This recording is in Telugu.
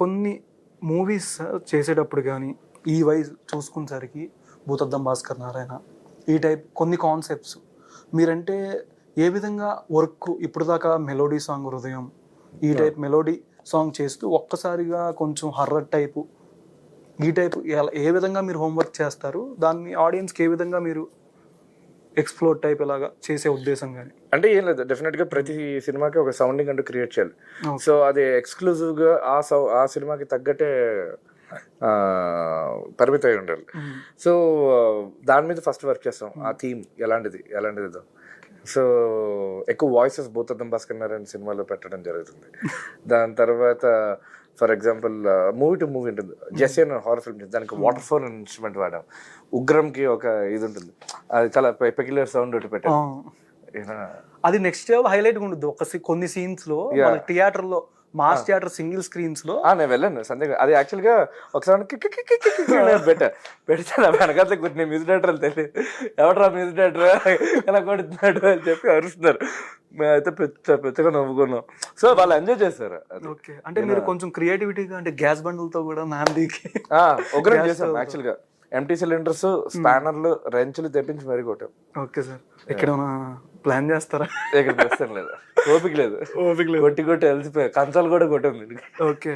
కొన్ని మూవీస్ చేసేటప్పుడు కానీ ఈ వైజ్ చూసుకునేసరికి భూతద్దం భాస్కర్ నారాయణ ఈ టైప్ కొన్ని కాన్సెప్ట్స్ మీరంటే ఏ విధంగా వర్క్ ఇప్పుడు దాకా మెలోడీ సాంగ్ హృదయం ఈ టైప్ మెలోడీ సాంగ్ చేస్తూ ఒక్కసారిగా కొంచెం హర్రర్ టైపు ఈ టైపు ఏ విధంగా మీరు హోంవర్క్ చేస్తారు, దాన్ని ఆడియన్స్కి ఏ విధంగా మీరు ఎక్స్ప్లోర్ టైప్ ఇలాగా చేసే ఉద్దేశం కానీ? అంటే ఏం లేదు, డెఫినెట్గా ప్రతి సినిమాకి ఒక సౌండింగ్ అంటూ క్రియేట్ చేయాలి. సో అది ఎక్స్క్లూజివ్గా ఆ సినిమాకి తగ్గట్టే పరిమితం అయి ఉండాలి. సో దాని మీద ఫస్ట్ వర్క్ చేస్తాం. ఆ థీమ్ ఎలాంటిదో సో ఎక్కువ వాయిసెస్ భూతద్దం భాస్కర్ నారాయణ సినిమాలో పెట్టడం జరుగుతుంది. దాని తర్వాత for example movie to movie ఉంటుంది. జెస్సీ అనే హారర్ ఫిల్మ్, దానికి వాటర్ ఫోన్ ఇన్స్ట్రుమెంట్ వాడాం. ఉగ్రంకి ఒక ఇది ఉంటుంది, అది చాలా పెక్యులర్ సౌండ్ ఒకటి పెట్టాం. అది నెక్స్ట్ హైలైట్ ఉంటుంది కొన్ని సీన్స్ లో థియేటర్ లో, మాస్ థియేటర్ సింగిల్ స్క్రీన్స్ లో. నేను వెళ్ళాను సందేహం. అది యాక్చువల్గా ఒకసారి పెడితే వెనకాల కూర్చుని మ్యూజిక్ డైరెక్టర్ అని తెలియదు, ఎవడరా మ్యూజిక్ డైరెక్టర్ ఎలా కొడుతున్నాడు అని చెప్పి అరుస్తున్నారు. మేమైతే పెద్దగా నవ్వుకున్నాం. సో వాళ్ళు ఎంజాయ్ చేస్తారు. ఓకే, అంటే మీరు కొంచెం క్రియేటివిటీగా అంటే గ్యాస్ బండ్లతో కూడా నాందికి ఒకరే చేసాం. యాక్చువల్గా ఎంటీ సిలిండర్స్, స్పానర్లు, రెంచులు తెప్పించి మరీ కొట్టాం. ఓకే సార్, ఎక్కడ ప్లాన్ చేస్తారా? ఇక్కడ చేస్తాం లేదు, ఓపిక లేదు. కొట్టి కొట్టి వెళ్తే కంచాలు కూడా కొట్టాం. ఓకే.